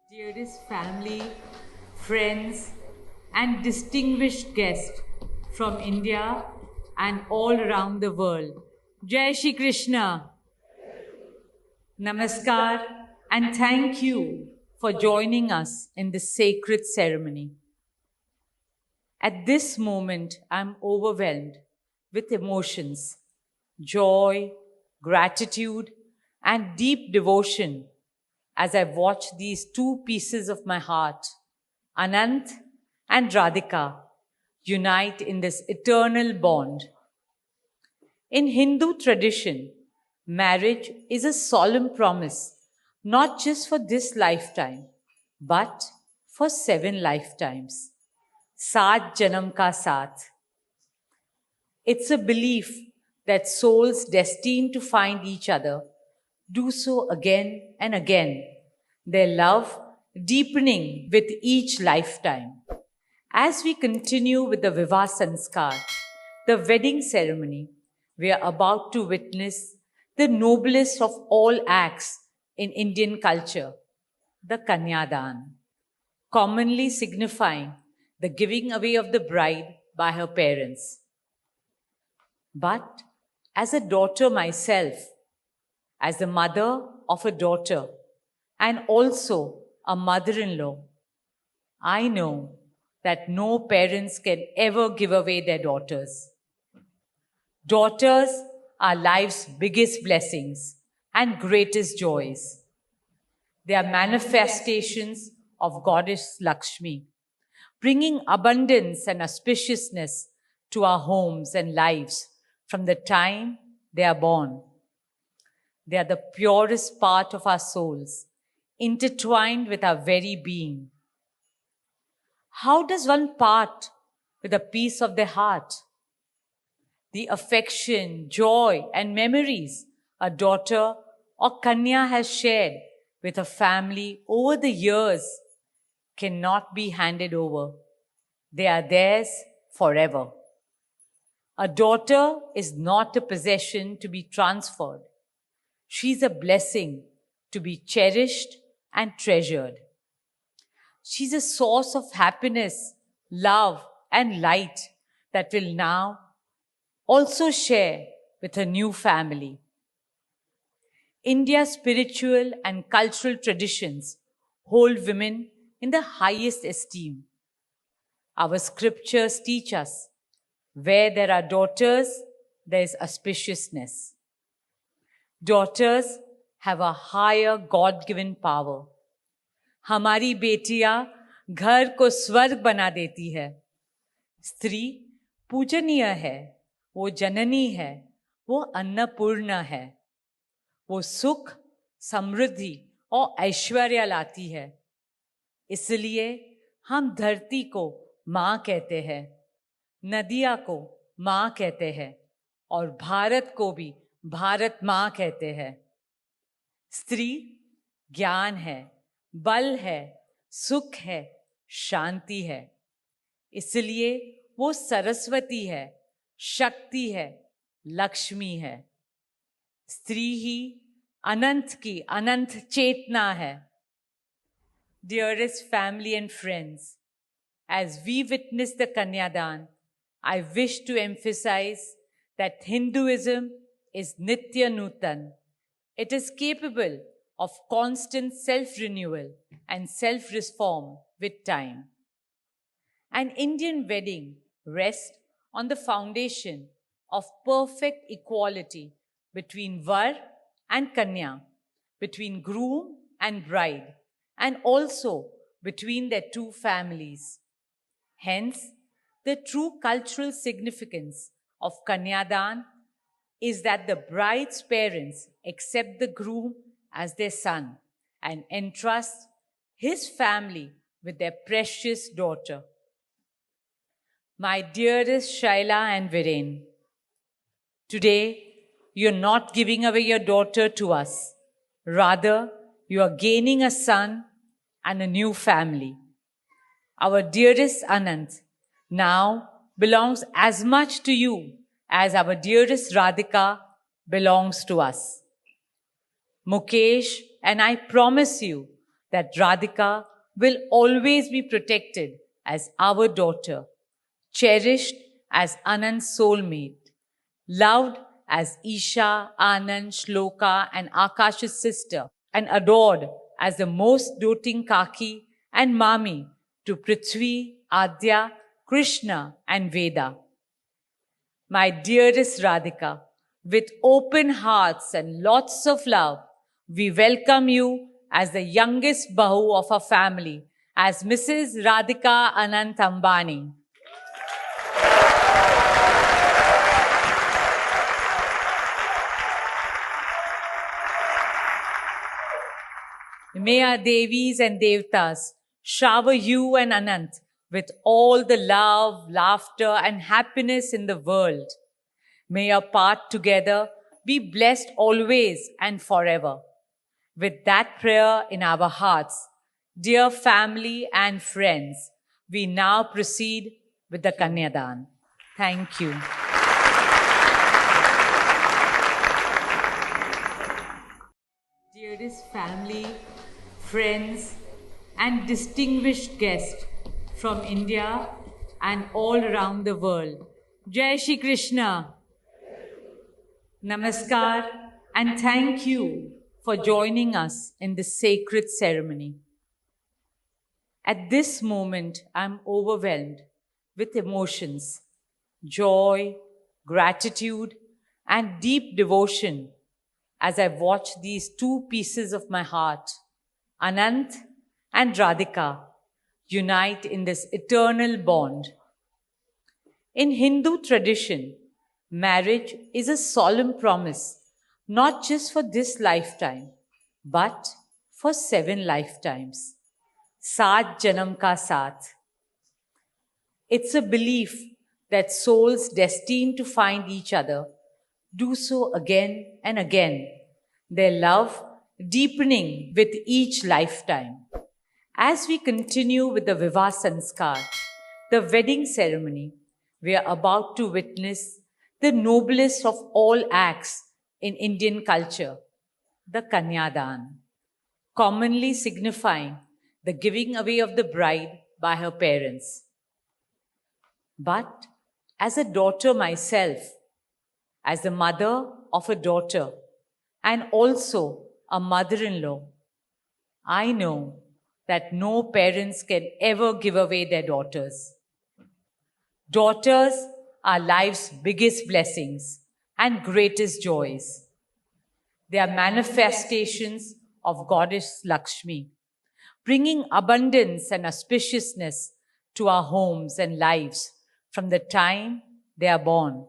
Dearest family, friends, and distinguished guests from India and all around the world. Jai Shri Krishna, Namaskar, and thank you for joining us in this sacred ceremony. At this moment, I'm overwhelmed with emotions, joy, gratitude, and deep devotion as I watch these two pieces of my heart, Anant and Radhika, unite in this eternal bond. In Hindu tradition, marriage is a solemn promise, not just for this lifetime, but for 7 lifetimes. Saat Janam Ka Saath. It's a belief that souls destined to find each other do so again and again, their love deepening with each lifetime. As we continue with the Vivah Sanskar, the wedding ceremony, we are about to witness the noblest of all acts in Indian culture, the Kanyadan, commonly signifying the giving away of the bride by her parents. But as a daughter myself, as the mother of a daughter, and also a mother in law, I know that no parents can ever give away their daughters. Daughters are life's biggest blessings and greatest joys. They are manifestations of Goddess Lakshmi, bringing abundance and auspiciousness to our homes and lives from the time they are born. They are the purest part of our souls, intertwined with our very being. How does one part with a piece of their heart? The affection, joy, and memories a daughter or Kanya has shared with her family over the years cannot be handed over. They are theirs forever. A daughter is not a possession to be transferred. She's a blessing to be cherished and treasured. She's a source of happiness, love, and light that will now also share with her new family. India's spiritual and cultural traditions hold women in the highest esteem. Our scriptures teach us where there are daughters, there is auspiciousness. Daughters have a higher God-given power. हमारी बेटियां घर को स्वर्ग बना देती है. स्त्री पूजनीय है, वो जननी है, वो अन्नपूर्णा है. वो सुख, समृद्धि और ऐश्वर्य लाती है. इसलिए हम धरती को माँ कहते हैं, नदिया को माँ कहते हैं और भारत को भी भारत माँ कहते हैं. स्त्री ज्ञान है, बल है, सुख है, शांति है. इसलिए वो सरस्वती है, शक्ति है, लक्ष्मी है. स्त्री ही अनंत की अनंत चेतना है. Dearest family and friends, as we witness the Kanyadan, I wish to emphasize that Hinduism is Nitya Nutan. It is capable of constant self-renewal and self-reform with time. An Indian wedding rests on the foundation of perfect equality between Var and Kanya, between groom and bride, and also between their two families. Hence, the true cultural significance of Kanyadan is that the bride's parents accept the groom as their son and entrust his family with their precious daughter. My dearest Shaila and Viren, today you're not giving away your daughter to us. Rather, you are gaining a son and a new family. Our dearest Anant now belongs as much to you as our dearest Radhika belongs to us. Mukesh and I promise you that Radhika will always be protected as our daughter, cherished as Anand's soulmate, loved as Isha, Anand, Shloka, and Akash's sister, and adored as the most doting Kaki and Mami to Prithvi, Adya, Krishna, and Veda. My dearest Radhika, with open hearts and lots of love, we welcome you as the youngest Bahu of our family, as Mrs. Radhika Anant Ambani. May our Devis and Devtas shower you and Anant with all the love, laughter, and happiness in the world. May your path together be blessed always and forever. With that prayer in our hearts, dear family and friends, we now proceed with the Kanyadan. Thank you. Dearest family, friends, and distinguished guests from India and all around the world. Jai Shri Krishna. Namaskar and thank you for joining us in this sacred ceremony. At this moment, I'm overwhelmed with emotions, joy, gratitude, and deep devotion as I watch these two pieces of my heart, Anant and Radhika, unite in this eternal bond. In Hindu tradition, marriage is a solemn promise, not just for this lifetime, but for 7 lifetimes. Saat Janam Ka Saath. It's a belief that souls destined to find each other do so again and again, their love deepening with each lifetime. As we continue with the Vivah Sanskar, the wedding ceremony, we are about to witness the noblest of all acts in Indian culture, the Kanyadan, commonly signifying the giving away of the bride by her parents. But as a daughter myself, as the mother of a daughter, and also a mother-in-law, I know that no parents can ever give away their daughters. Daughters are life's biggest blessings and greatest joys. They are manifestations of Goddess Lakshmi, bringing abundance and auspiciousness to our homes and lives from the time they are born.